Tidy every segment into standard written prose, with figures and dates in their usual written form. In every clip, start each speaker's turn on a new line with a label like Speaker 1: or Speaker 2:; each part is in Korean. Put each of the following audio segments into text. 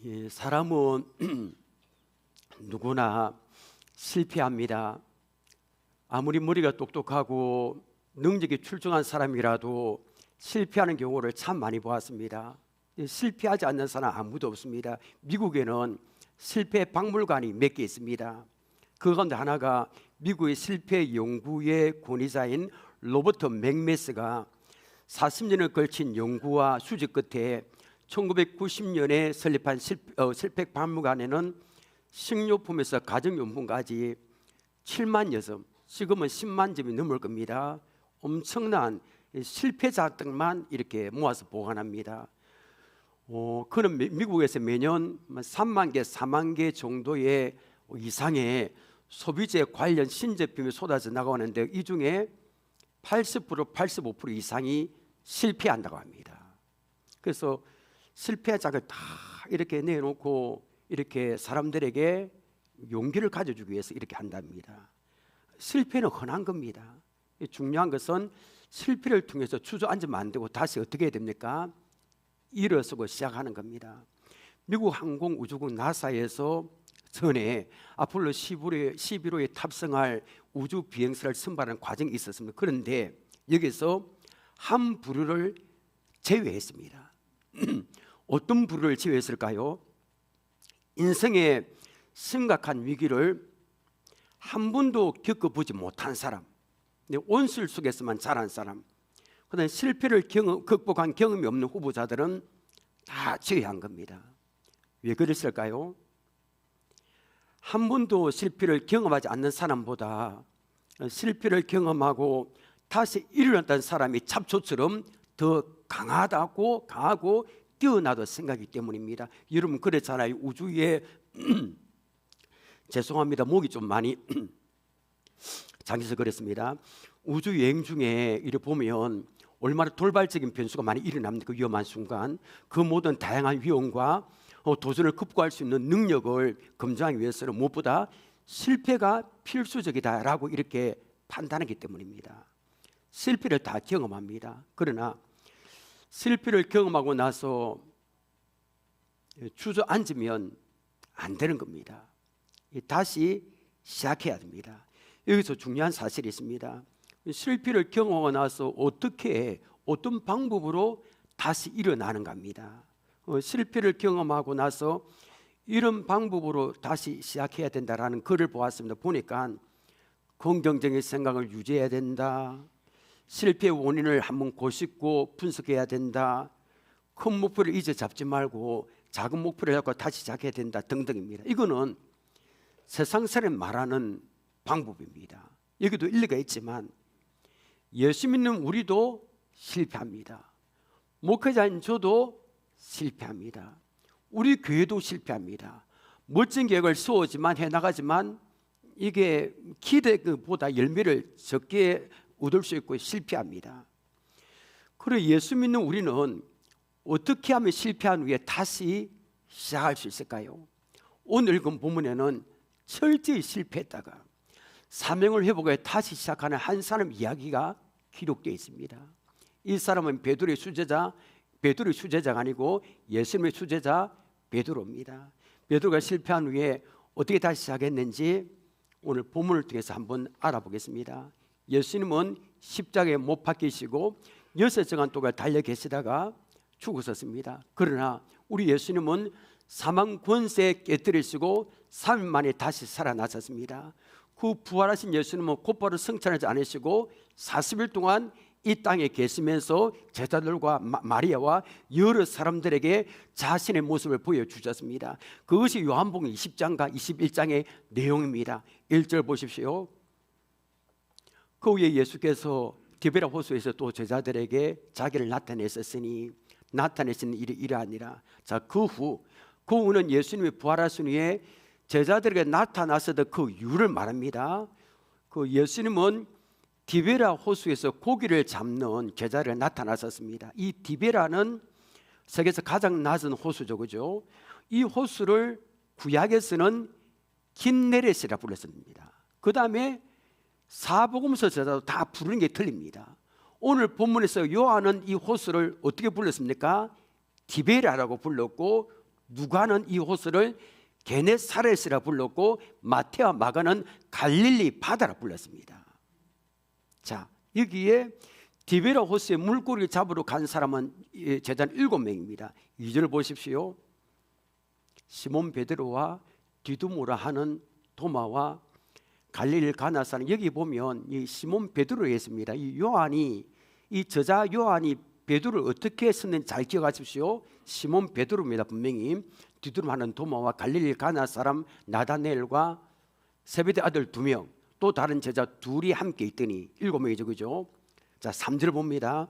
Speaker 1: 이 사람은 누구나 실패합니다. 아무리 머리가 똑똑하고 능력이 출중한 사람이라도 실패하는 경우를 참 많이 보았습니다. 실패하지 않는 사람 아무도 없습니다. 미국에는 실패 박물관이 몇 개 있습니다. 그 가운데 하나가 미국의 실패 연구의 권위자인 로버트 맥메스가 40년을 걸친 연구와 수집 끝에 1990년에 설립한 실패 박물관에는 식료품에서 가정용품까지 7만 점, 지금은 10만 점이 넘을 겁니다. 엄청난 실패작들만 이렇게 모아서 보관합니다. 그는 미국에서 매년 3만 개, 4만 개 정도의 이상의 소비재 관련 신제품이 쏟아져 나가는데 이 중에 80%, 85% 이상이 실패한다고 합니다. 그래서 실패작을 다 이렇게 내놓고 이렇게 사람들에게 용기를 가져주기 위해서 이렇게 한답니다. 실패는 흔한 겁니다. 중요한 것은 실패를 통해서 주저앉으면 안 되고 다시 어떻게 해야 됩니까? 일어서고 시작하는 겁니다. 미국 항공우주국 나사에서 전에 아폴로 11호에 탑승할 우주 비행사를 선발하는 과정이 있었습니다. 그런데 여기서 한 부류를 제외했습니다. 어떤 부류를 제외했을까요? 인생의 심각한 위기를 한 번도 겪어보지 못한 사람, 온실 속에서만 자란 사람, 그다음에 실패를 극복한 경험이 없는 후보자들은 다 제외한 겁니다. 왜 그랬을까요? 한 번도 실패를 경험하지 않는 사람보다 실패를 경험하고 다시 일어났다는 사람이 잡초처럼 더 강하고 뛰어나도 생각이기 때문입니다. 여러분 그렇잖아요. 우주에 죄송합니다. 목이 좀 많이 잠겨서 그랬습니다. 우주 여행 중에 이를 보면 얼마나 돌발적인 변수가 많이 일어납니까? 그 위험한 순간 그 모든 다양한 위험과 도전을 극복할 수 있는 능력을 검증하기 위해서는 무엇보다 실패가 필수적이다라고 이렇게 판단하기 때문입니다. 실패를 다 경험합니다. 그러나 실패를 경험하고 나서 주저앉으면 안 되는 겁니다. 다시 시작해야 됩니다. 여기서 중요한 사실이 있습니다. 실패를 경험하고 나서 어떤 방법으로 다시 일어나는가 합니다. 실패를 경험하고 나서 이런 방법으로 다시 시작해야 된다라는 글을 보았습니다. 보니까 긍정적인 생각을 유지해야 된다. 실패의 원인을 한번 고심고 분석해야 된다. 큰 목표를 이제 잡지 말고 작은 목표를 잡고 다시 시작해야 된다 등등입니다. 이거는 세상 사람이 말하는 방법입니다. 여기도 일리가 있지만 예수 믿는 우리도 실패합니다. 목회자인 저도 실패합니다. 우리 교회도 실패합니다. 멋진 계획을 세우지만 해나가지만 이게 기대보다 열매를 적게 얻을 수 있고 실패합니다. 그리고 예수 믿는 우리는 어떻게 하면 실패한 후에 다시 시작할 수 있을까요? 오늘 읽은 본문에는 철저히 실패했다가 사명을 회복해 다시 시작하는 한 사람 이야기가 기록되어 있습니다. 이 사람은 베드로의 수제자가 아니고 예수님의 수제자 베드로입니다. 베드로가 실패한 후에 어떻게 다시 시작했는지 오늘 본문을 통해서 한번 알아보겠습니다. 예수님은 십자가에 못 박히시고 6시간 동안 달려 계시다가 죽으셨습니다. 그러나 우리 예수님은 사망 권세에 깨뜨리시고 3일 만에 다시 살아나셨습니다. 그 부활하신 예수님은 곧바로 승천하지 않으시고 40일 동안 이 땅에 계시면서 제자들과 마리아와 여러 사람들에게 자신의 모습을 보여주셨습니다. 그것이 요한복음 20장과 21장의 내용입니다. 1절 보십시오. 그 후에 예수께서 디베라 호수에서 또 제자들에게 자기를 나타내시는 일이 이러하니라. 자, 그 후는 예수님이 부활하신 후에 제자들에게 나타나서도 그 이유를 말합니다. 그 예수님은 디베라 호수에서 고기를 잡는 제자들에 나타나셨습니다. 이 디베라는 세계에서 가장 낮은 호수죠, 그죠? 이 호수를 구약에서는 긴네렛이라 불렀습니다. 그 다음에 사복음서 제자도 다 부르는 게 틀립니다. 오늘 본문에서 요한은 이 호수를 어떻게 불렀습니까? 디베라라고 불렀고 누가는 이 호수를 게네사렛이라 불렀고 마태와 마가는 갈릴리 바다라 불렀습니다. 자, 여기에 디베라 호수에 물고기를 잡으러 간 사람은 제자는 7명입니다. 2절 보십시오. 시몬 베드로와 디두모라 하는 도마와 갈릴리 가나 사람, 여기 보면 이 시몬 베드로에 있습니다. 이 요한이, 이 저자 요한이 베드로를 어떻게 썼는지 잘 기억하십시오. 시몬 베드로입니다. 분명히 디두모 하는 도마와 갈릴리 가나 사람 나다넬과 세베대 아들 2명, 또 다른 제자 2이 함께 있더니 7명이죠, 그죠? 자, 3절 봅니다.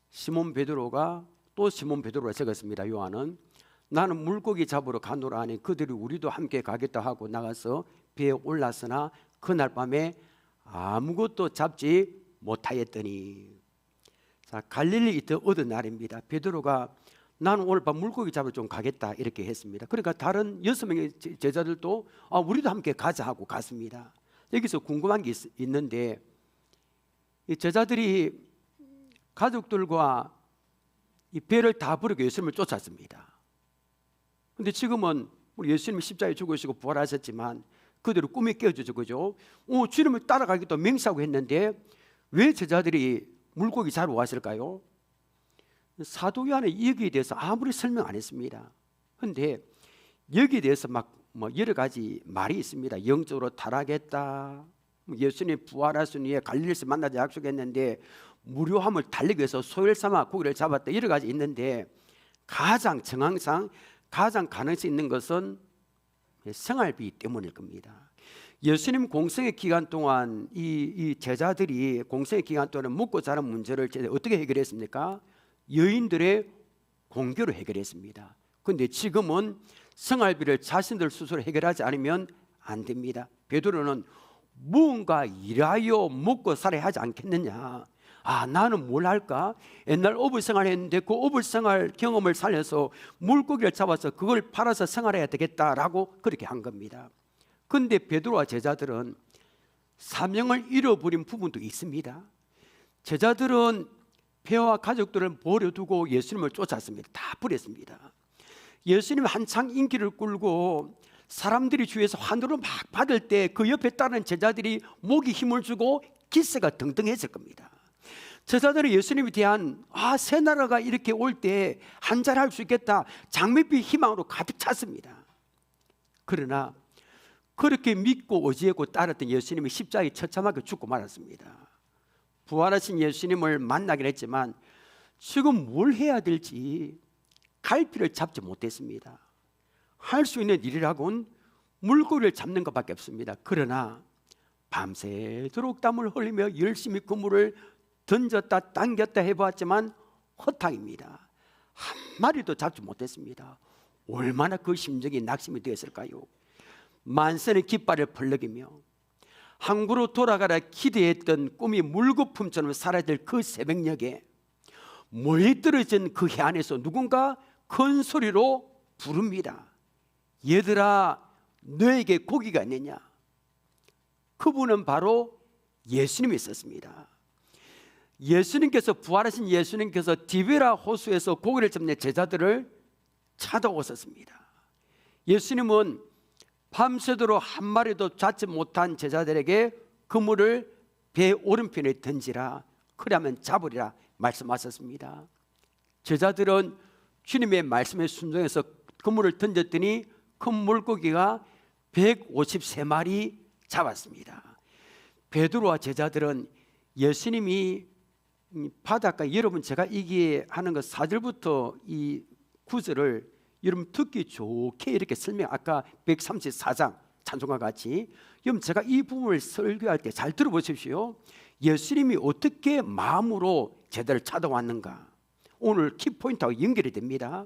Speaker 1: 시몬 베드로가, 또 시몬 베드로가 적었습니다. 요한은 나는 물고기 잡으러 가노라 하니 그들이 우리도 함께 가겠다 하고 나가서 배에 올랐으나 그날 밤에 아무것도 잡지 못하였더니. 자, 갈릴리 있던 어느 날입니다. 베드로가 나는 오늘 밤 물고기 잡으러 좀 가겠다 이렇게 했습니다. 그러니까 다른 6명의 제자들도 우리도 함께 가자 하고 갔습니다. 여기서 궁금한 게 있는데, 이 제자들이 가족들과 이 배를 다 버리고 예수님을 쫓았습니다. 근데 지금은 우리 예수님이 십자가에 죽으시고 부활하셨지만 그대로 꿈에 깨어지죠, 그죠? 주님을 따라가기도 맹세하고 했는데 왜 제자들이 물고기 잡으러 왔을까요? 사도 요한은 여기에 대해서 아무리 설명 안 했습니다. 그런데 여기에 대해서 막 여러 가지 말이 있습니다. 영적으로 타락했다, 예수님 부활하신 후에 갈릴리에서 만나자 약속했는데 무료함을 달리기 위해서 소열 삼아 고기를 잡았다, 여러 가지 있는데 가장 정황상 가장 가능성이 있는 것은 생활비 때문일 겁니다. 예수님 공생의 기간 동안 이 제자들이 공생의 기간 동안 먹고 자는 문제를 어떻게 해결했습니까? 여인들의 공교로 해결했습니다. 그런데 지금은 생활비를 자신들 스스로 해결하지 않으면 안 됩니다. 베드로는 무언가 일하여 먹고 살아야 하지 않겠느냐. 나는 뭘 할까? 옛날 어부 생활했는데 그 어부 생활 경험을 살려서 물고기를 잡아서 그걸 팔아서 생활해야 되겠다라고 그렇게 한 겁니다. 그런데 베드로와 제자들은 사명을 잃어버린 부분도 있습니다. 제자들은 배와 가족들을 버려두고 예수님을 쫓았습니다. 다 버렸습니다. 예수님 한창 인기를 끌고 사람들이 주위에서 환호를 막 받을 때 그 옆에 따른 제자들이 목에 힘을 주고 기세가 등등했을 겁니다. 제자들은 예수님에 대한 새 나라가 이렇게 올 때 한잔할 수 있겠다, 장밋빛 희망으로 가득 찼습니다. 그러나 그렇게 믿고 의지하고 따랐던 예수님이 십자가에 처참하게 죽고 말았습니다. 부활하신 예수님을 만나긴 했지만 지금 뭘 해야 될지 갈피를 잡지 못했습니다. 할 수 있는 일이라고는 물고기를 잡는 것밖에 없습니다. 그러나 밤새도록 땀을 흘리며 열심히 그물을 던졌다 당겼다 해보았지만 허탕입니다. 한 마리도 잡지 못했습니다. 얼마나 그 심정이 낙심이 되었을까요? 만선의 깃발을 벌럭이며 항구로 돌아가라 기대했던 꿈이 물거품처럼 사라질 그 새벽녘에 멀리 떨어진 그 해안에서 누군가 큰 소리로 부릅니다. 얘들아, 너에게 고기가 있느냐? 그분은 바로 예수님이 있었습니다. 예수님께서, 부활하신 예수님께서 디베라 호수에서 고기를 잡는 제자들을 찾아오셨습니다. 예수님은 밤새도록 한 마리도 잡지 못한 제자들에게 그물을 배 오른편에 던지라, 그러면 잡으리라 말씀하셨습니다. 제자들은 주님의 말씀에 순종해서 그물을 던졌더니 큰 물고기가 153마리 잡았습니다. 베드로와 제자들은 예수님이 바닷가, 여러분 제가 얘기하는 것 4절부터 이 9절을 여러분 듣기 좋게 이렇게 설명, 아까 134장 찬송과 같이, 여러분 제가 이 부분을 설교할 때 잘 들어보십시오. 예수님이 어떻게 마음으로 제자를 찾아왔는가, 오늘 키포인트하고 연결이 됩니다.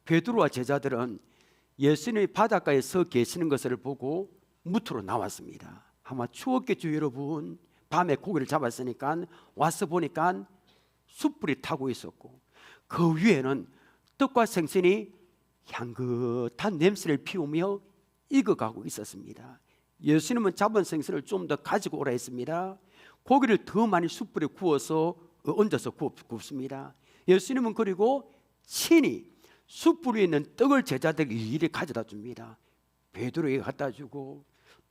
Speaker 1: 베드로와 제자들은 예수님이 바닷가에 서 계시는 것을 보고 무트로 나왔습니다. 아마 추웠겠죠, 여러분. 밤에 고기를 잡았으니까 와서 보니까 숯불이 타고 있었고 그 위에는 떡과 생선이 향긋한 냄새를 피우며 익어가고 있었습니다. 예수님은 잡은 생선을 좀 더 가지고 오라 했습니다. 고기를 더 많이 숯불에 구워서 얹어서 굽습니다. 예수님은 그리고 친히 숯불 위에 있는 떡을 제자들에게 일일이 가져다 줍니다. 베드로에게 갖다 주고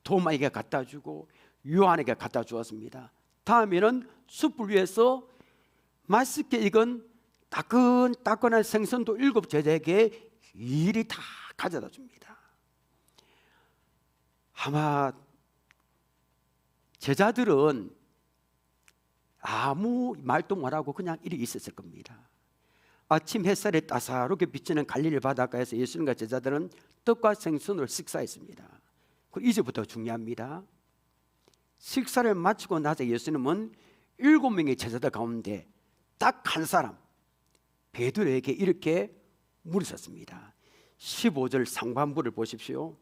Speaker 1: 도마에게 갖다 주고 요한에게 갖다 주었습니다. 다음에는 숯불 위에서 맛있게 익은 따끈따끈한 생선도 7 제자에게 일일이 다 가져다 줍니다. 아마 제자들은 아무 말도 못하고 그냥 이렇게 있었을 겁니다. 아침 햇살에 따사롭게 비치는 갈릴리 바닷가에서 예수님과 제자들은 떡과 생선으로 식사했습니다. 이제부터 중요합니다. 식사를 마치고 나서 예수님은 7명의 제자들 가운데 딱 한 사람 베드로에게 이렇게 물으셨습니다. 15절 상반부를 보십시오.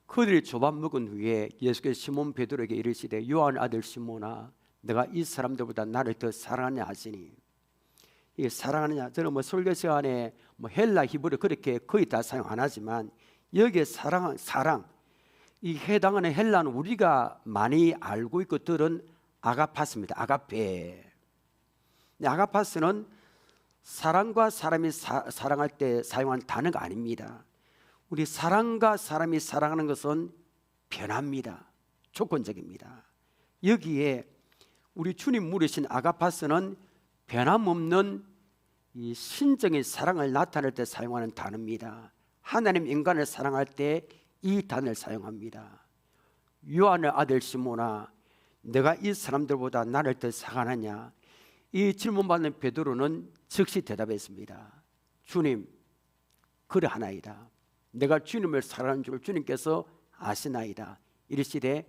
Speaker 1: 그들이 조밥 먹은 후에 예수께서 시몬 베드로에게 이르시되 요한 아들 시몬아 내가 이 사람들보다 나를 더 사랑하냐 하시니, 이 사랑하느냐, 저는 설교 시간에 헬라 히브리 그렇게 거의 다 사용 안 하지만 여기에 사랑 이 해당하는 헬라는 우리가 많이 알고 있고 들은 아가파스입니다. 아가페. 아가파스는 사랑과 사람이 사랑할 때 사용한 단어가 아닙니다. 우리 사랑과 사람이 사랑하는 것은 변합니다. 조건적입니다. 여기에 우리 주님 물으신 아가파스는 변함없는 이 신적인 사랑을 나타낼 때 사용하는 단어입니다. 하나님 인간을 사랑할 때 이 단어를 사용합니다. 요한의 아들 시몬아 내가 이 사람들보다 나를 더 사랑하느냐, 이 질문받는 베드로는 즉시 대답했습니다. 주님 그러하나이다. 내가 주님을 사랑하는 줄 주님께서 아시나이다. 이르시되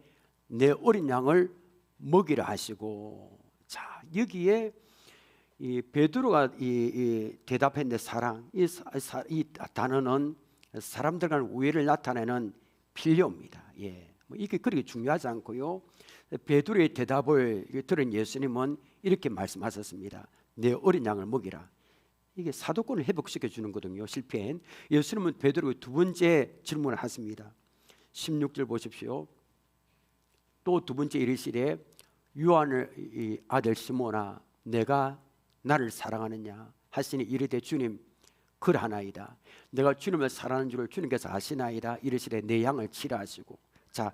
Speaker 1: 내 어린 양을 먹이라 하시고. 자, 여기에 이 베드로가 대답했는데 사랑, 이 단어는 사람들 간 우애를 나타내는 필요입니다. 예, 이게 그렇게 중요하지 않고요. 베드로의 대답을 들은 예수님은 이렇게 말씀하셨습니다. 내 어린 양을 먹이라. 이게 사도권을 회복시켜 주는 거거든요. 실패한 예수님은 베드로의 두 번째 질문을 하십니다. 16절 보십시오. 또 두 번째 이르시되 요한의 아들 시몬아 내가 나를 사랑하느냐 하시니 이르되 주님 그러하나이다. 내가 주님을 사랑하는 줄을 주님께서 아시나이다. 이르시되 내 양을 치라 하시고. 자,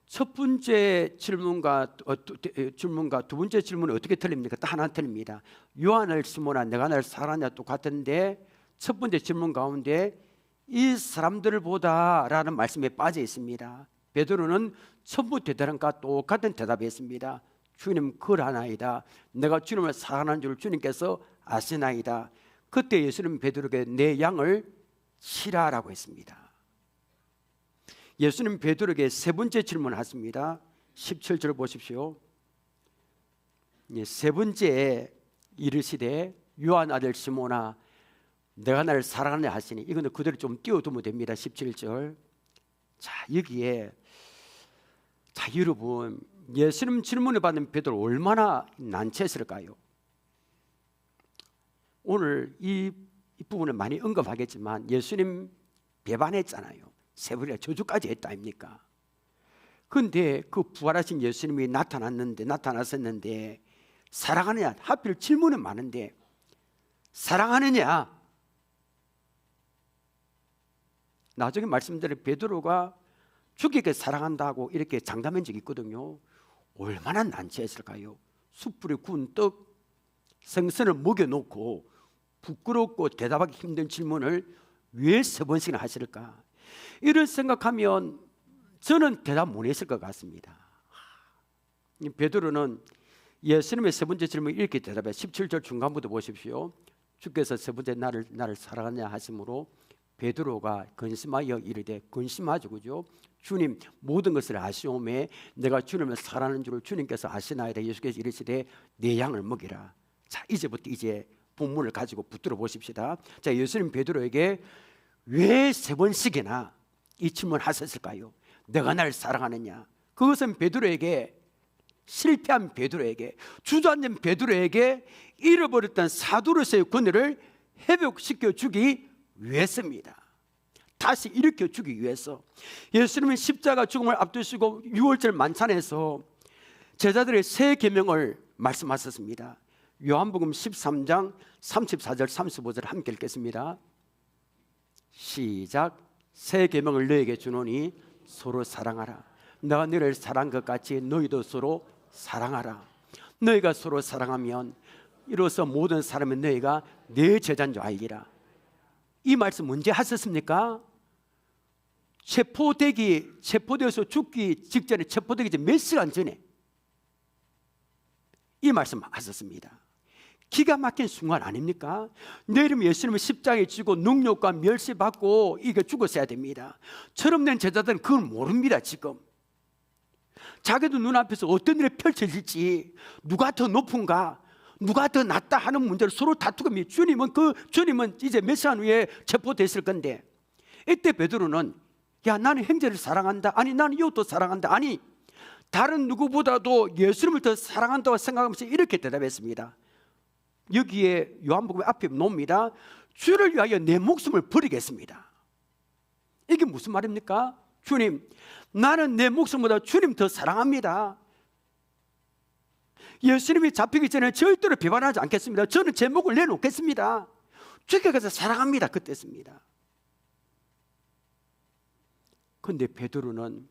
Speaker 1: 첫 번째 질문과 두 번째 질문은 어떻게 틀립니까? 딱 하나 틀립니다. 요한을 시몬아 내가 나를 사랑하냐 똑같은데 첫 번째 질문 가운데 이 사람들을 보다라는 말씀에 빠져 있습니다. 베드로는 전부 대답과 똑같은 대답했습니다. 주님 그러하나이다. 내가 주님을 사랑하는 줄 주님께서 아시나이다. 그때 예수님 베드로에게 내 양을 치라라고 했습니다. 예수님 베드로에게 세 번째 질문을 하십니다. 17절 보십시오. 세 번째 이르시되 요한 아들 시몬아 내가 나를 사랑하느냐 하시니, 이거는 그대로 좀 띄워두면 됩니다. 17절. 자, 여기에 자 여러분 예수님 질문을 받는 베드로 얼마나 난처했을까요? 오늘 이 부분을 많이 언급하겠지만 예수님 배반했잖아요. 세 번이나 저주까지 했다 아닙니까? 그런데 그 부활하신 예수님이 나타났었는데 사랑하느냐, 하필 질문은 많은데 사랑하느냐? 나중에 말씀드린 베드로가 죽이게 사랑한다고 이렇게 장담한 적이 있거든요. 얼마나 난처했을까요? 숯불에 구운 떡, 생선을 먹여놓고 부끄럽고 대답하기 힘든 질문을 왜 3번씩이나 하실까? 이를 생각하면 저는 대답 못 했을 것 같습니다. 베드로는 예수님의 세 번째 질문 이렇게 대답해. 17절 중간부터 보십시오. 주께서 세 번째 나를 사랑하냐 하심으로 베드로가 근심하여 이르되, 근심하죠, 그죠? 주님 모든 것을 아시오매 내가 주님을 사랑하는 줄을 주님께서 아시나이다. 예수께서 이르시되 내 양을 먹이라. 자, 이제부터 이제 본문을 가지고 붙들어 보십시다. 자, 예수님 베드로에게 왜 3번씩이나 이 질문을 하셨을까요? 내가 나를 사랑하느냐? 그것은 베드로에게, 실패한 베드로에게, 주저앉은 베드로에게 잃어버렸던 사도로서의 권위를 회복시켜 주기 위해서입니다. 다시 일으켜 주기 위해서. 예수님은 십자가 죽음을 앞두시고 6월절 만찬에서 제자들의 새 계명을 말씀하셨습니다. 요한복음 13장 34절 35절 함께 읽겠습니다. 시작. 새 계명을 너에게 주노니 서로 사랑하라. 내가 너를 사랑한 것 같이 너희도 서로 사랑하라. 너희가 서로 사랑하면 이로써 모든 사람이 너희가 내 제자인 줄 알리라. 이 말씀 언제 하셨습니까? 체포되어서 죽기 직전에, 체포되기 전 몇 시간 전에 이 말씀 하셨습니다. 기가 막힌 순간 아닙니까? 내일은 예수님을 십자가에 지고 능력과 멸시받고 이게 죽었어야 됩니다. 철없는 제자들은 그걸 모릅니다. 지금 자기도 눈앞에서 어떤 일이 펼쳐질지, 누가 더 높은가, 누가 더 낫다 하는 문제를 서로 다투고, 주님은 이제 몇 시간 후에 체포됐을 건데, 이때 베드로는 야, 나는 형제를 사랑한다, 아니 나는 이웃도 사랑한다, 아니 다른 누구보다도 예수님을 더 사랑한다고 생각하면서 이렇게 대답했습니다. 여기에 요한복음 앞에 놓습니다. 주를 위하여 내 목숨을 버리겠습니다. 이게 무슨 말입니까? 주님, 나는 내 목숨보다 주님 더 사랑합니다. 예수님이 잡히기 전에 절대로 비판하지 않겠습니다. 저는 제 목을 내놓겠습니다. 죽여가서 사랑합니다. 그때였습니다. 그런데 베드로는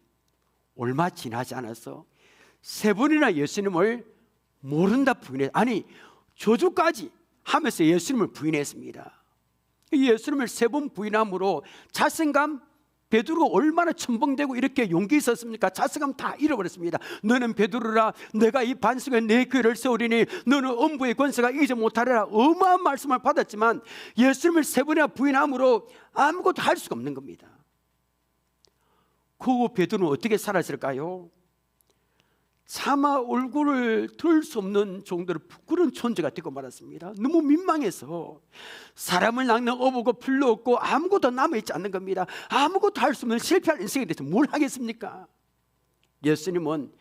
Speaker 1: 얼마 지나지 않아서 세 번이나 예수님을 모른다 부인해, 아니 저주까지 하면서 예수님을 부인했습니다. 예수님을 세 번 부인함으로 자신감, 베드로가 얼마나 첨벙대고 이렇게 용기 있었습니까? 자신감 다 잃어버렸습니다. 너는 베드로라, 내가 이 반석에 내 교회를 세우리니 너는 엄부의 권세가 이기지 못하리라. 어마어마한 말씀을 받았지만 예수님을 세 번이나 부인함으로 아무것도 할 수가 없는 겁니다. 그 후 베드로는 어떻게 살았을까요? 차마 얼굴을 들 수 없는 정도로 부끄러운 존재가 되고 말았습니다. 너무 민망해서 사람을 낚는 어부고 풀도 없고 아무것도 남아있지 않는 겁니다. 아무것도 할 수 없는 실패한 인생에 대해서 뭘 하겠습니까? 예수님은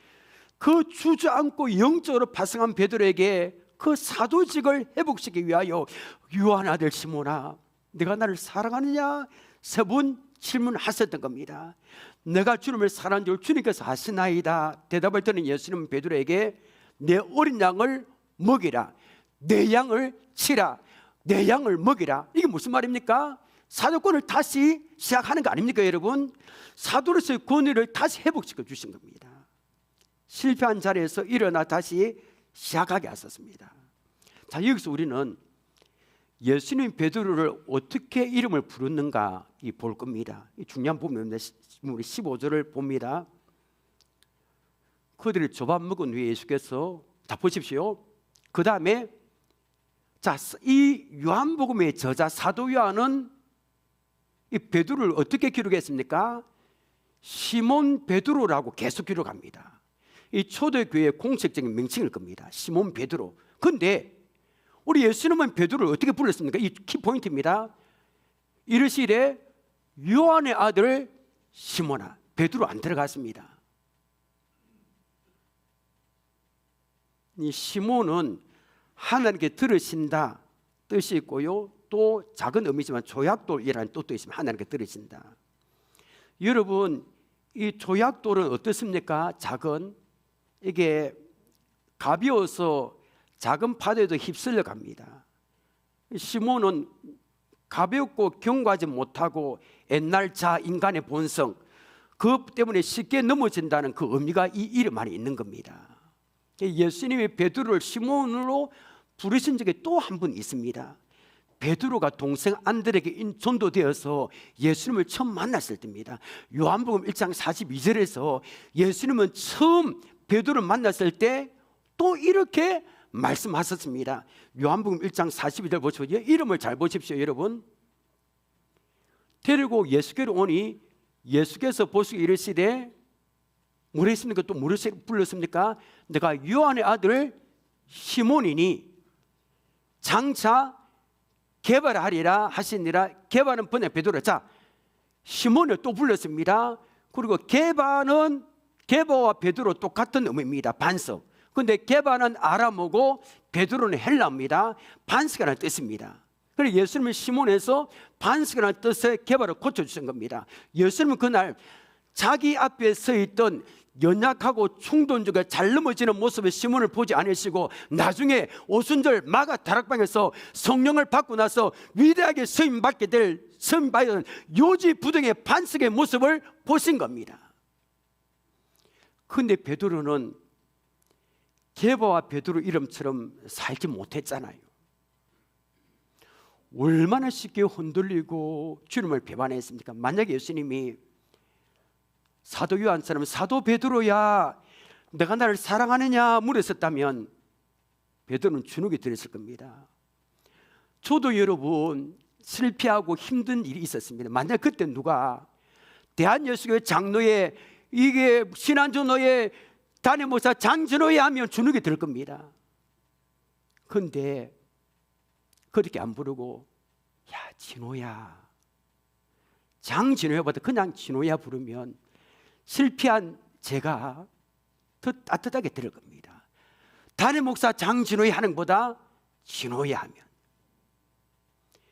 Speaker 1: 그 주저앉고 영적으로 파성한 베드로에게 그 사도직을 회복시키기 위하여 요한 아들 시몬아, 내가 나를 사랑하느냐? 세 번 질문하셨던 겁니다. 내가 주님을 사랑하는 줄 주님께서 아시나이다. 대답을 듣는 예수님은 베드로에게 내 어린 양을 먹이라, 내 양을 치라, 내 양을 먹이라. 이게 무슨 말입니까? 사도권을 다시 시작하는 거 아닙니까 여러분? 사도로서의 권위를 다시 회복시켜 주신 겁니다. 실패한 자리에서 일어나 다시 시작하게 하셨습니다. 자, 여기서 우리는 예수님 베드로를 어떻게 이름을 부르는가 볼 겁니다. 이 중요한 부분입니다. 우리 15절을 봅니다. 그들이 조밥 먹은 후에 예수께서, 자 보십시오. 그 다음에 자, 이 요한복음의 저자 사도 요한은 이 베드로를 어떻게 기록했습니까? 시몬 베드로라고 계속 기록합니다. 이 초대교회의 공식적인 명칭일 겁니다. 시몬 베드로. 그런데 우리 예수님은 베드로를 어떻게 불렀습니까? 이 키포인트입니다. 이르시되 요한의 아들 시몬아. 베드로 안 들어갔습니다. 이 시몬은 하나님께 들으신다 뜻이 있고요, 또 작은 의미지만 조약돌이라는 뜻도 있습니다. 하나님께 들으신다. 여러분, 이 조약돌은 어떻습니까? 작은, 이게 가벼워서 작은 파도에도 휩쓸려 갑니다. 시몬은 가볍고 견고하지 못하고 옛날 자 인간의 본성, 그것 때문에 쉽게 넘어진다는 그 의미가 이 이름 안에 있는 겁니다. 예수님이 베드로를 시몬으로 부르신 적이 또 한 번 있습니다. 베드로가 동생 안드레에게 전도되어서 예수님을 처음 만났을 때입니다. 요한복음 1장 42절에서 예수님은 처음 베드로를 만났을 때 또 이렇게 말씀하셨습니다. 요한복음 1장 42절 보십시오. 이름을 잘 보십시오 여러분. 데리고 예수께로 오니 예수께서 보시고 이르시되, 뭐라 했습니까? 또 뭐를 불렀습니까? 내가 요한의 아들 시몬이니 장차 게바하리라 하시니라. 게바는 번역 베드로. 자, 시몬을 또 불렀습니다. 그리고 게바와 베드로 똑같은 의미입니다. 반석. 그런데 게바는 아람어고 베드로는 헬라어입니다. 반석이라는 뜻입니다. 그래서 예수님은 시몬에서 반석이라는 뜻의 게바를 고쳐주신 겁니다. 예수님은 그날 자기 앞에 서 있던 연약하고 충동적으로 잘 넘어지는 모습의 시몬을 보지 않으시고 나중에 오순절 마가 다락방에서 성령을 받고 나서 위대하게 쓰임받게 될 쓰임받은 요지부동의 반석의 모습을 보신 겁니다. 그런데 베드로는 게바와 베드로 이름처럼 살지 못했잖아요. 얼마나 쉽게 흔들리고 주님을 배반했습니까? 만약에 예수님이 사도 요한처럼 사도 베드로야 내가 나를 사랑하느냐 물었었다면 베드로는 주눅이 들었을 겁니다. 저도 여러분 실패하고 힘든 일이 있었습니다. 만약 그때 누가 대한예수교회 장로의 이게 신한전호의 담임목사 장진호에 하면 주눅이 들 겁니다. 그런데 그렇게 안 부르고 야 진호야 장진호야보다 그냥 진호야 부르면 실패한 제가 더 따뜻하게 들을 겁니다. 담임목사 장진호야 하는 것보다 진호야 하면.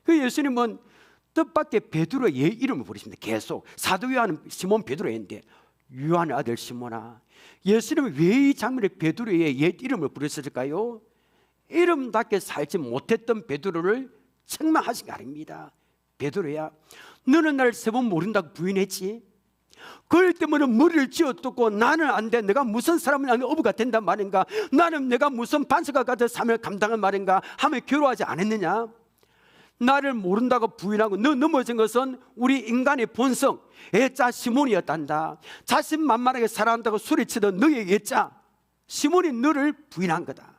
Speaker 1: 그 예수님은 뜻밖의 베드로의 옛 이름을 부르십니다. 계속 사도 요한은 시몬 베드로인데 요한의 아들 시몬아. 예수님은 왜 이 장면에 베드로의 옛 이름을 부르셨을까요? 이름답게 살지 못했던 베드로를 책망하신 게 아닙니다. 베드로야 너는 나를 3번 모른다고 부인했지. 그럴 때문에 머리를 쥐어뜯고 나는 안 돼 내가 무슨 사람은 어부가 된단 말인가, 나는 내가 무슨 반석과 같은 삶을 감당한 말인가 하며 괴로워하지 않았느냐. 나를 모른다고 부인하고 너 넘어진 것은 우리 인간의 본성 애짜 시몬이었단다. 자신만만하게 살아간다고 소리치던 너의 애짜 시몬이 너를 부인한 거다.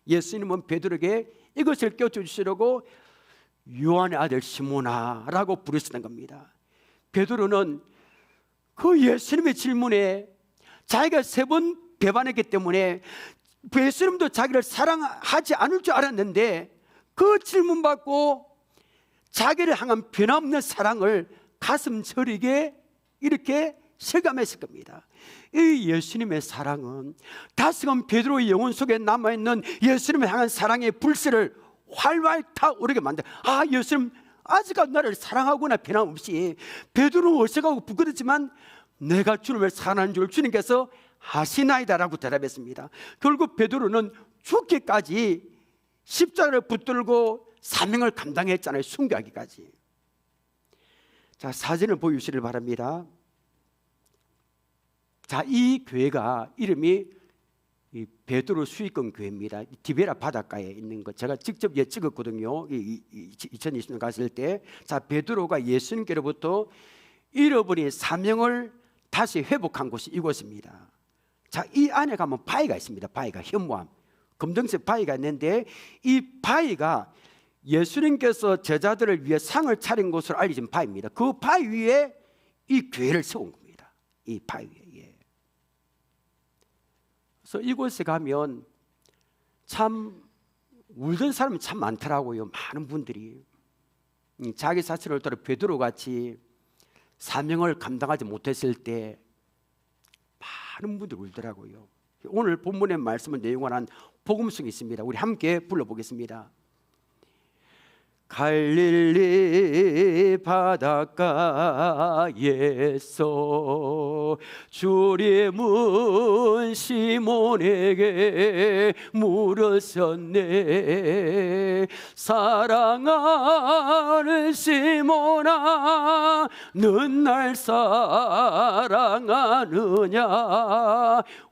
Speaker 1: 예수님은 베드로에게 이것을 껴주시려고 요한의 아들 시몬아 라고 부르시는 겁니다. 베드로는 그 예수님의 질문에 자기가 3번 배반했기 때문에 예수님도 자기를 사랑하지 않을 줄 알았는데 그 질문 받고 자기를 향한 변함없는 사랑을 가슴 저리게 이렇게 실감했을 겁니다. 이 예수님의 사랑은 다시금 베드로의 영혼 속에 남아있는 예수님을 향한 사랑의 불씨를 활활 타오르게 만들어. 아 예수님 아직까지 나를 사랑하구나. 변함없이. 베드로는 어색하고 부끄럽지만 내가 주님을 사랑하는 줄 주님께서 아시나이다 라고 대답했습니다. 결국 베드로는 죽기까지 십자가를 붙들고 사명을 감당했잖아요. 순교하기까지. 자, 사진을 보여주시길 바랍니다. 자, 이 교회가 이름이 이 베드로 수익금 교회입니다. 디베라 바닷가에 있는 것 제가 직접 찍었거든요. 2020년 갔을 때. 자, 베드로가 예수님께로부터 잃어버린 사명을 다시 회복한 곳이 이곳입니다. 자, 이 안에 가면 바위가 있습니다. 바위가 현무암 검정색 바위가 있는데 이 바위가 예수님께서 제자들을 위해 상을 차린 곳으로 알려진 바위입니다. 그 바위 위에 이 교회를 세운 겁니다. 이 바위 위에. 그래서 이곳에 가면 참 울던 사람이 참 많더라고요. 많은 분들이 자기 자신을 따라 베드로같이 사명을 감당하지 못했을 때 많은 분들이 울더라고요. 오늘 본문의 말씀을 내용한 복음성이 있습니다. 우리 함께 불러보겠습니다. 갈릴리 바닷가에서 주님은 시몬에게 물으셨네. 사랑하는 시몬아 넌 날 사랑하느냐.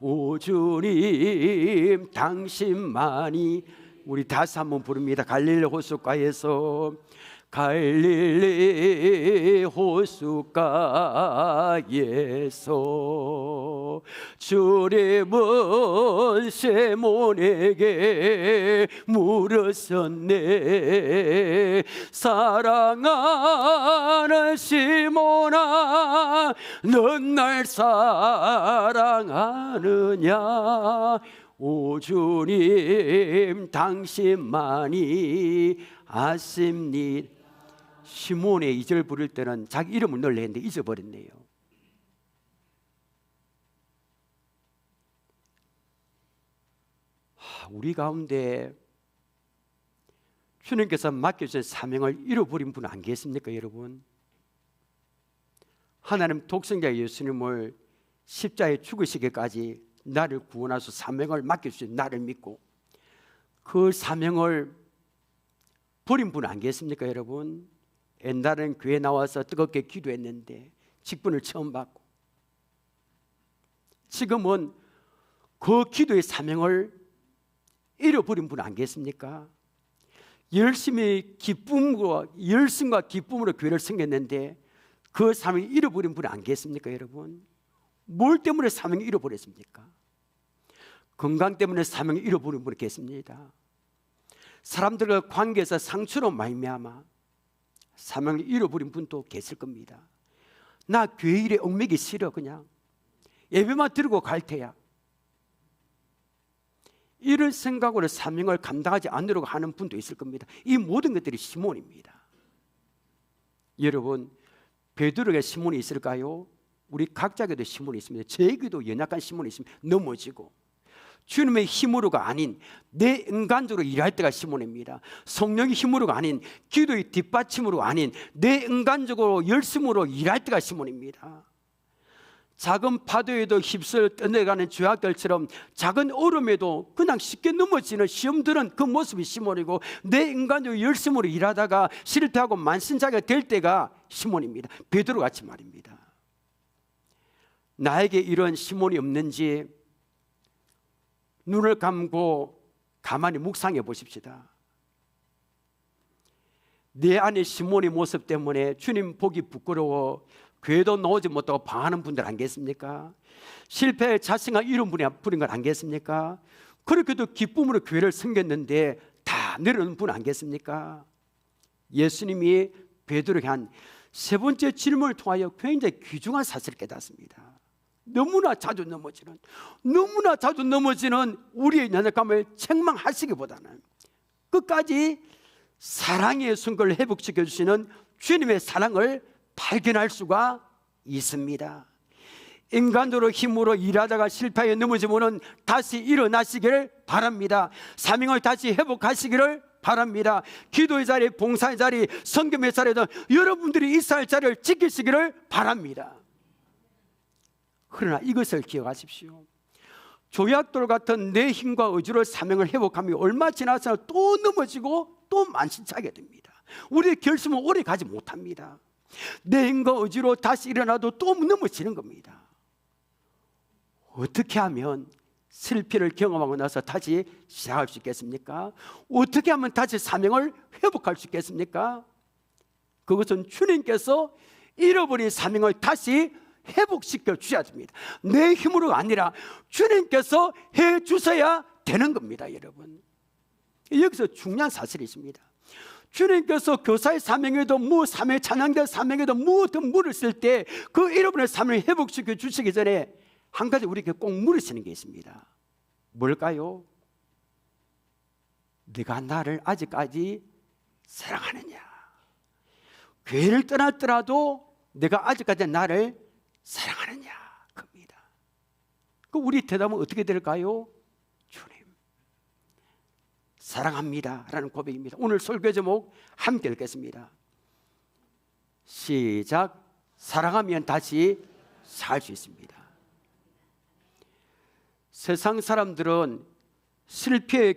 Speaker 1: 오 주님 당신만이. 우리 다시 한번 부릅니다. 갈릴리 호숫가에서 갈릴리 호숫가에서 주님은 시몬에게 물으셨네. 사랑하는 시몬아 넌 날 사랑하느냐. 오 주님 당신만이 아십니다. 시몬의 2절 부를 때는 자기 이름을 넣으려 했는데 잊어버렸네요. 우리 가운데 주님께서 맡겨주신 사명을 잃어버린 분 안 계십니까 여러분? 하나님 독생자 예수님을 십자가에 죽으시기까지 나를 구원하셔서 사명을 맡겨주신 나를 믿고 그 사명을 버린 분 안 계십니까 여러분? 옛날엔 교회 나와서 뜨겁게 기도했는데 직분을 처음 받고 지금은 그 기도의 사명을 잃어버린 분 안 계십니까? 열심히 열심과 기쁨으로 교회를 섬겼는데 그 사명을 잃어버린 분 안 계십니까 여러분? 뭘 때문에 사명을 잃어버렸습니까? 건강 때문에 사명을 잃어버린 분이 계십니다. 사람들과 관계에서 상처로 말미암아 사명을 잃어버린 분도 계실 겁니다. 나 교회 일에 얽매기 싫어, 그냥 예배만 들고 갈 테야. 이런 생각으로 사명을 감당하지 않으려고 하는 분도 있을 겁니다. 이 모든 것들이 시몬입니다. 여러분, 베드로에게 시몬이 있을까요? 우리 각자에게도 시몬이 있습니다. 저에게도 연약한 시몬이 있습니다. 넘어지고 주님의 힘으로가 아닌 내 인간적으로 일할 때가 시몬입니다. 성령의 힘으로가 아닌 기도의 뒷받침으로 아닌 내 인간적으로 열심으로 일할 때가 시몬입니다. 작은 파도에도 휩쓸 떠내가는 죄악들처럼 작은 얼음에도 그냥 쉽게 넘어지는 시험들은 그 모습이 시몬이고 내 인간적으로 열심으로 일하다가 실패하고 만신자가 될 때가 시몬입니다. 베드로 같이 말입니다. 나에게 이런 시몬이 없는지 눈을 감고 가만히 묵상해 보십시다. 내 안에 시몬의 모습 때문에 주님 보기 부끄러워 교회도 나오지 못하고 방하는 분들 안 계십니까? 실패에 자신감 잃은 분이 부린 건 안 계십니까? 그렇게도 기쁨으로 교회를 섬겼는데 다 내려오는 분 안 계십니까? 예수님이 베드로에게 한 세 번째 질문을 통하여 굉장히 귀중한 사실을 깨닫습니다. 너무나 자주 넘어지는 우리의 연약감을 책망하시기보다는 끝까지 사랑의 순간을 회복시켜 주시는 주님의 사랑을 발견할 수가 있습니다. 인간적으로 힘으로 일하다가 실패에 넘어지면 다시 일어나시기를 바랍니다. 사명을 다시 회복하시기를 바랍니다. 기도의 자리, 봉사의 자리, 성김의 자리에도 여러분들이 있어야 할 자리를 지키시기를 바랍니다. 그러나 이것을 기억하십시오. 조약돌 같은 내 힘과 의지로 사명을 회복하며 얼마 지나서 또 넘어지고 또 만신차게 됩니다. 우리의 결심은 오래 가지 못합니다. 내 힘과 의지로 다시 일어나도 또 넘어지는 겁니다. 어떻게 하면 실패를 경험하고 나서 다시 시작할 수 있겠습니까? 어떻게 하면 다시 사명을 회복할 수 있겠습니까? 그것은 주님께서 잃어버린 사명을 다시 회복시켜 주셔야 됩니다. 내 힘으로가 아니라 주님께서 해 주셔야 되는 겁니다. 여러분, 여기서 중요한 사실이 있습니다. 주님께서 교사의 사명에도 사명 찬양대 사명에도 무엇든 물으실 때 그 잃어버린 사명을 회복시켜 주시기 전에 한 가지 우리에게 꼭 물으시는 게 있습니다. 뭘까요? 네가 나를 아직까지 사랑하느냐? 교회를 떠났더라도 내가 아직까지 나를 사랑하느냐? 겁니다. 그 우리 대답은 어떻게 될까요? 주님, 사랑합니다 라는 고백입니다. 오늘 설교 제목 함께 읽겠습니다. 시작. 사랑하면 다시 살 수 있습니다. 세상 사람들은 실패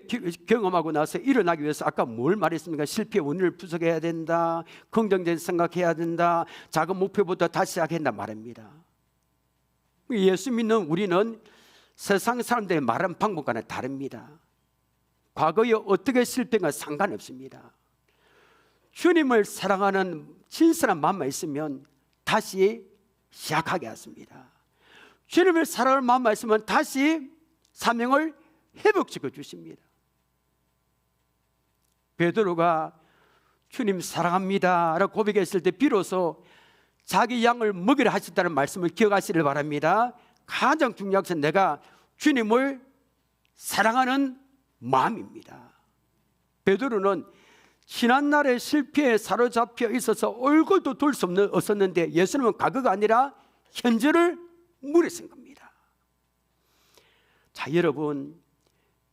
Speaker 1: 경험하고 나서 일어나기 위해서 아까 뭘 말했습니까? 실패의 원인을 분석해야 된다, 긍정적인 생각해야 된다, 작은 목표부터 다시 시작해야 된다 말입니다. 예수 믿는 우리는 세상 사람들의 말하는 방법과는 다릅니다. 과거에 어떻게 실패가 상관없습니다. 주님을 사랑하는 진실한 마음만 있으면 다시 시작하게 하십니다. 주님을 사랑할 마음만 있으면 다시 사명을 회복시켜 주십니다. 베드로가 주님 사랑합니다 라고 고백했을 때 비로소 자기 양을 먹이라 하셨다는 말씀을 기억하시길 바랍니다. 가장 중요한 것은 내가 주님을 사랑하는 마음입니다. 베드로는 지난날의 실패에 사로잡혀 있어서 얼굴도 돌 수 없었는데 예수님은 과거가 아니라 현재를 물으신 겁니다. 자, 여러분,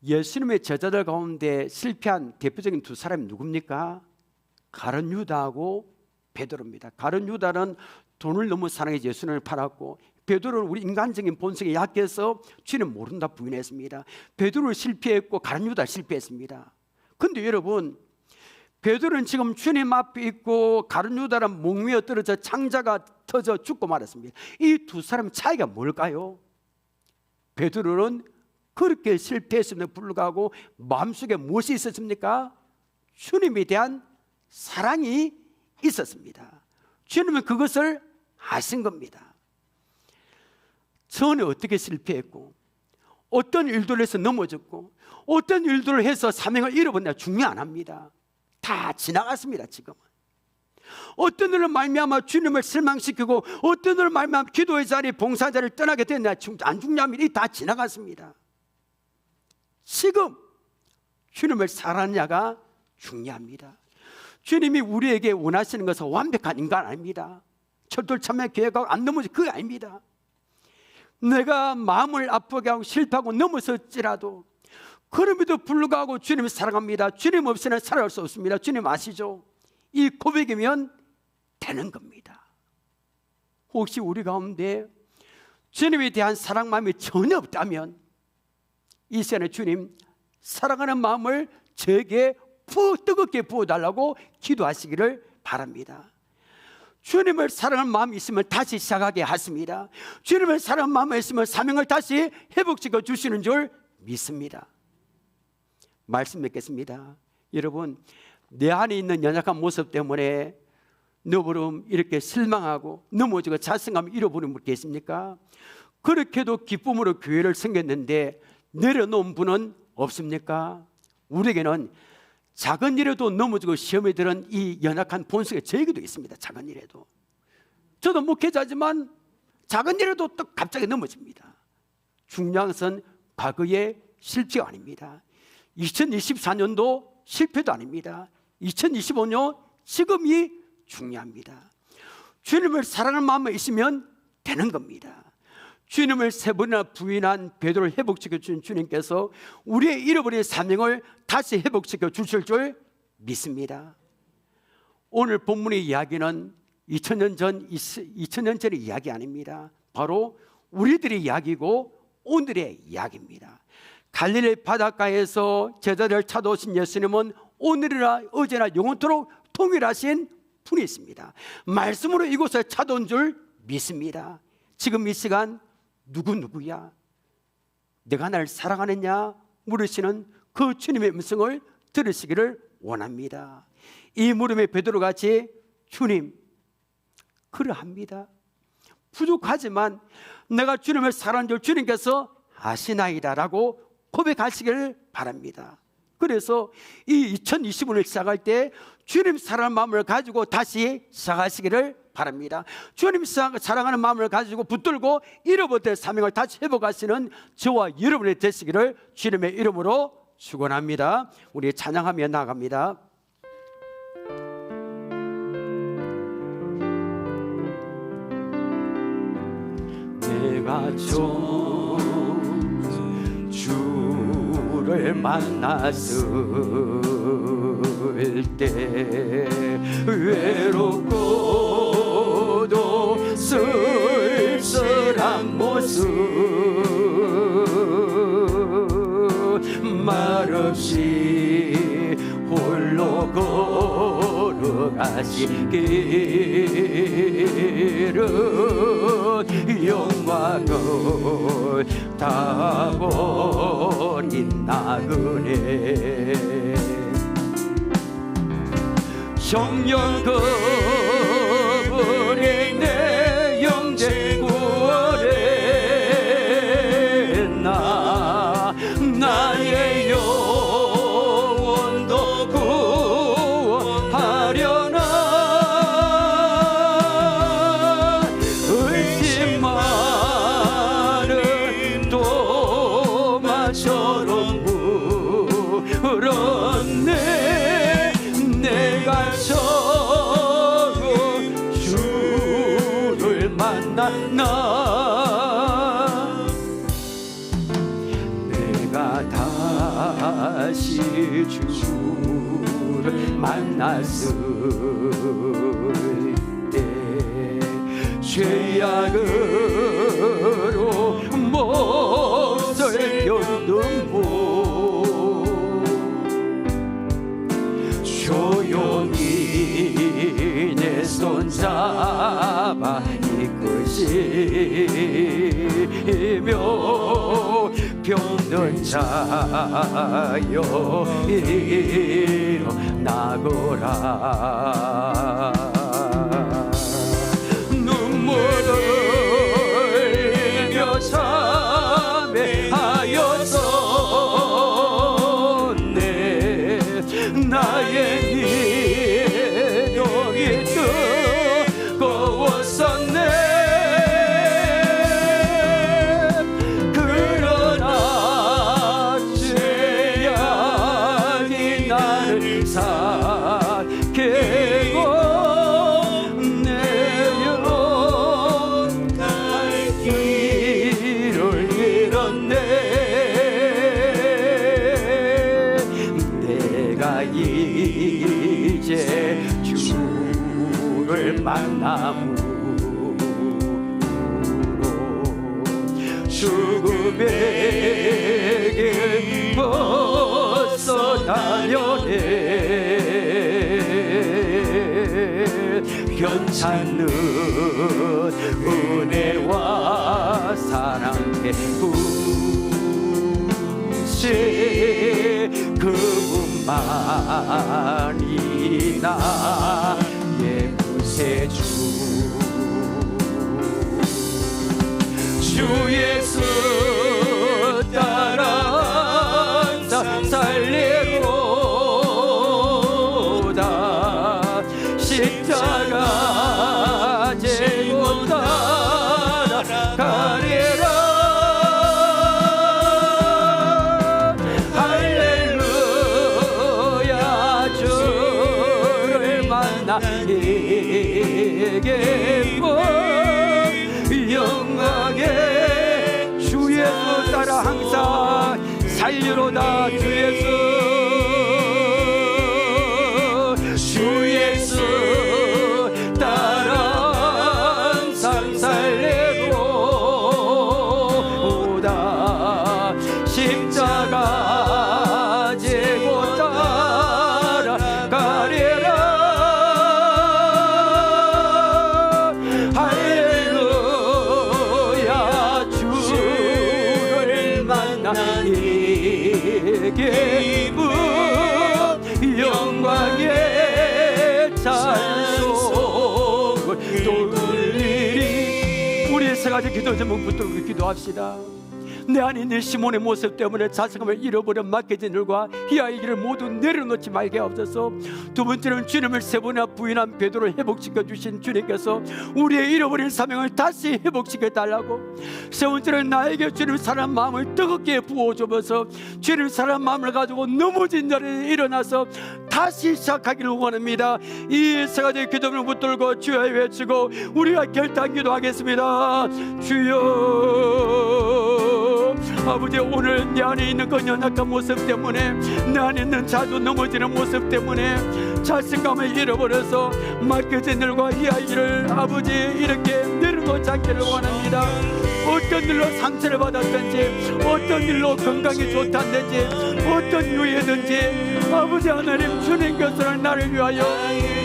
Speaker 1: 예수님의 제자들 가운데 실패한 대표적인 두 사람이 누굽니까? 가룟 유다하고 베드로입니다. 가룟 유다는 돈을 너무 사랑해서 예수님을 팔았고, 베드로는 우리 인간적인 본성에 약해서 주님 모른다 부인했습니다. 베드로 실패했고 가룟 유다 실패했습니다. 근데 여러분, 베드로는 지금 주님 앞에 있고 가룟 유다는 목 위에 떨어져 창자가 터져 죽고 말았습니다. 이 두 사람의 차이가 뭘까요? 베드로는 그렇게 실패했음에도 불구하고 마음속에 무엇이 있었습니까? 주님에 대한 사랑이 있었습니다. 주님은 그것을 아신 겁니다. 저는 어떻게 실패했고 어떤 일들을 해서 넘어졌고 어떤 일들을 해서 사명을 잃어버렸냐 중요 안 합니다. 다 지나갔습니다. 지금은 어떤 일을 말미암아 주님을 실망시키고 어떤 일을 말미암아 기도의 자리 봉사 자리를 떠나게 됐냐 안 중요합니다. 다 지나갔습니다. 지금 주님을 사랑하느냐가 중요합니다. 주님이 우리에게 원하시는 것은 완벽한 인간 아닙니다. 철들참회 계획하고 안 넘어지 그게 아닙니다. 내가 마음을 아프게 하고 실패하고 넘어섰지라도 그럼에도 불구하고 주님을 사랑합니다. 주님 없이는 살아갈 수 없습니다. 주님 아시죠? 이 고백이면 되는 겁니다. 혹시 우리 가운데 주님에 대한 사랑 마음이 전혀 없다면 이 시간에 주님 사랑하는 마음을 저에게 뜨겁게 부어달라고 기도하시기를 바랍니다. 주님을 사랑하는 마음이 있으면 다시 시작하게 하십니다. 주님을 사랑하는 마음이 있으면 사명을 다시 회복시켜 주시는 줄 믿습니다. 말씀 맺겠습니다. 여러분, 내 안에 있는 연약한 모습 때문에 너버름 이렇게 실망하고 넘어지고 자신감을 잃어버린 분 계십니까? 그렇게도 기쁨으로 교회를 섬겼는데 내려놓은 분은 없습니까? 우리에게는 작은 일에도 넘어지고 시험에 드는 이 연약한 본성이 저에게도 있습니다. 작은 일에도 저도 목회자지만 작은 일에도 또 갑자기 넘어집니다. 중요한 것은 과거의 실패가 아닙니다. 2024년도 실패도 아닙니다. 2025년 지금이 중요합니다. 주님을 사랑하는 마음이 있으면 되는 겁니다. 주님을 세 번이나 부인한 베드로를 회복시켜 주신 주님께서 우리의 잃어버린 사명을 다시 회복시켜 주실 줄 믿습니다. 오늘 본문의 이야기는 2000년 전의 이야기 아닙니다. 바로 우리들의 이야기고 오늘의 이야기입니다. 갈릴리 바닷가에서 제자들을 찾아오신 예수님은 오늘이나 어제나 영원토록 통일하신 분이 있습니다. 말씀으로 이곳에 찾아온 줄 믿습니다. 지금 이 시간 누구야? 내가 나를 사랑하느냐? 물으시는 그 주님의 음성을 들으시기를 원합니다. 이 물음에 베드로같이 주님, 그러합니다. 부족하지만 내가 주님을 사랑하는 줄 주님께서 아시나이다 라고 고백하시기를 바랍니다. 그래서 이 2025년을 시작할 때 주님 사랑하는 마음을 가지고 다시 시작하시기를 바랍니다. 주님 사랑하는 마음을 가지고 붙들고 잃어버린 사명을 다시 회복하시는 저와 여러분이 되시기를 주님의 이름으로 축원합니다. 우리 찬양하며 나갑니다. 내가 주를 만났을 때 외롭고도 쓸쓸한 모습 말없이 홀로 걸어가시기를 영광을 다 버린 나그네 성령 그분이 내 영생 구원에 나의 영혼도 구원하려나 의심 많은 도마처럼 울었네 내가 주를 만났나 내가 다시 주를 만났을 때 죄악을 조용히 내 손 잡아 이끄시며 병든 자여 일어나거라. 눈물을 흘리며 참회하였었네. 나의 미련이 뜨거웠었네. 그러나 죄악이 나를 사개고 내 영혼 갈 길을 잃었네. 내가 이제 주를 만남으로 죽음에게 벗어나려네. 괜찮은 은혜와 사랑의 부시 그분만이 나의 구세주. 주 예수 따라 살리로다. 십자가 지고 따라가리라. 할렐루야. 주를 만나 이게 영광에 주 예수 따라 항상 살리로다. 주 예수 주 예수 따라 항상 살리로다. 십자가 지고 따라가리라. 이게 영광의 찬송을 돌리리. 우리의 세 가지 기도 제목 붙들고 기도합시다. 내 안에 있는 시몬의 모습 때문에 자신감을 잃어버린 맡겨진 일과 이 아이를 모두 내려놓지 말게 하옵소서. 두 번째는 주님을 세 번이나 부인한 베드로를 회복시켜 주신 주님께서 우리의 잃어버린 사명을 다시 회복시켜 달라고. 세 번째는 나에게 주님 사랑하는 마음을 뜨겁게 부어주면서 주님 사랑하는 마음을 가지고 넘어진 자리에 일어나서 다시 시작하기를 원합니다. 이 세 가지 기도를 붙들고 주여 외치고 우리가 결단 기도하겠습니다. 주여 아버지, 오늘 내 안에 있는 그 연약한 모습 때문에, 내 안에 있는 자주 넘어지는 모습 때문에 자신감을 잃어버려서 맡겨진 일과 이 아이를 아버지 이렇게 내려놓지 않기를 원합니다. 어떤 일로 상처를 받았든지, 어떤 일로 건강이 좋다든지, 어떤 이유에든지 아버지 하나님, 주님께서 나를 위하여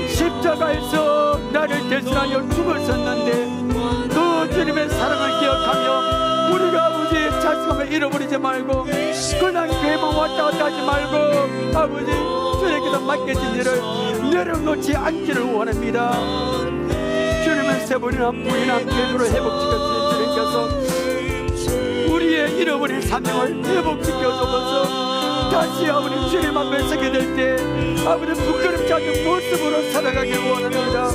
Speaker 1: 십자가에서 나를 대신하여 죽으셨는데 그 주님의 사랑을 기억하며 우리가 아버지 자신감을 잃어버리지 말고 그냥 교회만 왔다 갔다 하지 말고 아버지 주님께서 맡겨진 일을 내려놓지 않기를 원합니다. 주님은 세 번이나 부인한 베드로를 회복시켜 주신 주님께서 우리의 잃어버린 사명을 회복시켜 주셔서 다시 아버지 주님 앞에 서게 될 때 아버지 부끄럽지 않는 모습으로 살아가길 원합니다.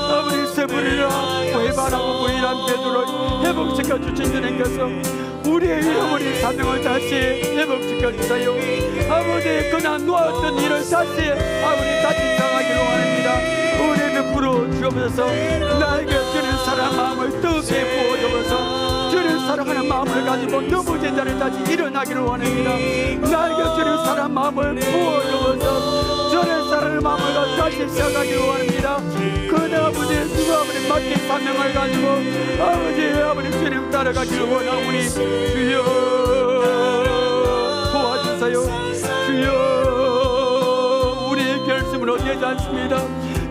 Speaker 1: 아버지 세 번이나 회반하고 부인한 베드로를 회복시켜 주신 주님께서 우리의 잃어버린 사명을 다시 회복시켜 주세요. 아버지 그냥 놓았던 일을 다시 아버지 다시 장하기를 원합니다. 은혜 베풀어 주옵소서. 나에게 주님 사랑 마음을 뜨겁게 부어주옵소서. 주님 사랑하는 마음을 가지고 넘어진 자를 다시 일어나기를 원합니다. 나에게 주님 사랑 마음을 부어주옵소서. 주님 사랑하는 마음을 가지고 다시 시작하기를 원합니다. 그네 아버지 누가 아버지 맡긴 사명을 가지고 아버지 주님 따라가기를 원하오니 주여 도와주세요. 주여 우리의 결심을 되지 않습니다.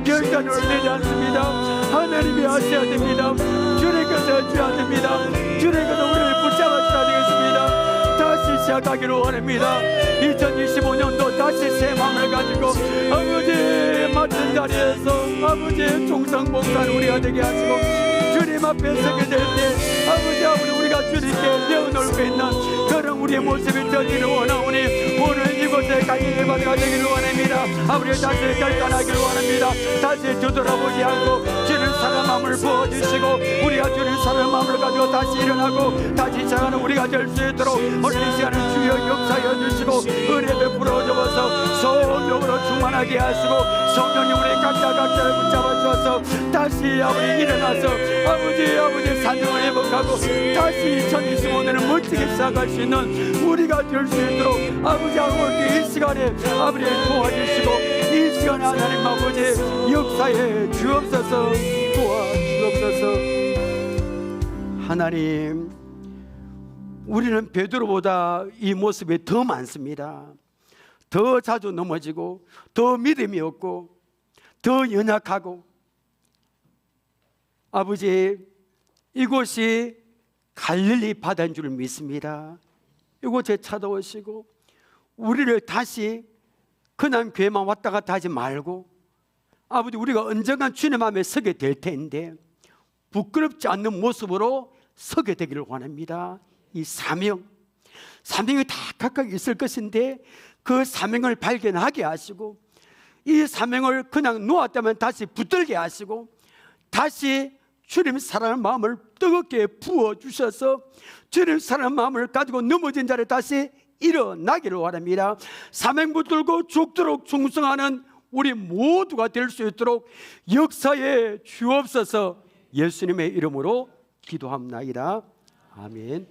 Speaker 1: 결단으로 되지 않습니다. 하나님이 하셔야 됩니다. 주님께서 해줘야 됩니다. 주님께서 우리를 붙잡아주셔야 되겠습니다. 다시 시작하기를 원합니다. 2025년도 다시 새 마음을 가지고 아버지 맡은 자리에서 아버지의 충성봉사를 우리가 되게 하시고 주님 앞에 서게 될 때 아버지 우리가 주님께 내어놓고 있는 그런 우리의 모습이 되기를 원하오니 오늘 이곳에 가기를 받아가 되기를 원합니다. 아버지 다시 결단하기를 원합니다. 다시 되돌아보지 않고 주님 사랑의 마음을 부어주시고 우리가 주님 사랑의 마음을 가지고 다시 일어나고 다시 시작하는 우리가 될 수 있도록 오늘 이 시간을 주여 역사해 주시고 은혜 베풀어 주어서 성령으로 충만하게 하시고 성령님 우리 각자를 붙잡아 주어서 다시 아버지 일어나서 아버지 사명을 회복하고 다시 2025년을 멋지게 시작할 수 있는 우리가 될 수 있도록 아버지 이 시간에 아버지 도와주시고 이 시간에 하나님 아버지 역사에 주옵소서 도와주옵소서. 하나님 우리는 베드로보다 이 모습이 더 많습니다. 더 자주 넘어지고 더 믿음이 없고 더 연약하고 아버지 이곳이 갈릴리 바다인 줄 믿습니다. 이곳에 찾아오시고 우리를 다시 그냥 교회만 왔다 갔다 하지 말고 아버지 우리가 언젠간 주님 앞에 서게 될 텐데 부끄럽지 않는 모습으로 서게 되기를 원합니다. 이 사명이 다 각각 있을 것인데 그 사명을 발견하게 하시고 이 사명을 그냥 놓았다면 다시 붙들게 하시고 다시 주님 사랑하는 마음을 뜨겁게 부어주셔서 주님 사랑하는 마음을 가지고 넘어진 자를 다시 일어나기를 원합니다. 사명 붙들고 죽도록 충성하는 우리 모두가 될 수 있도록 역사에 주옵소서. 예수님의 이름으로 기도합나이다. 아멘.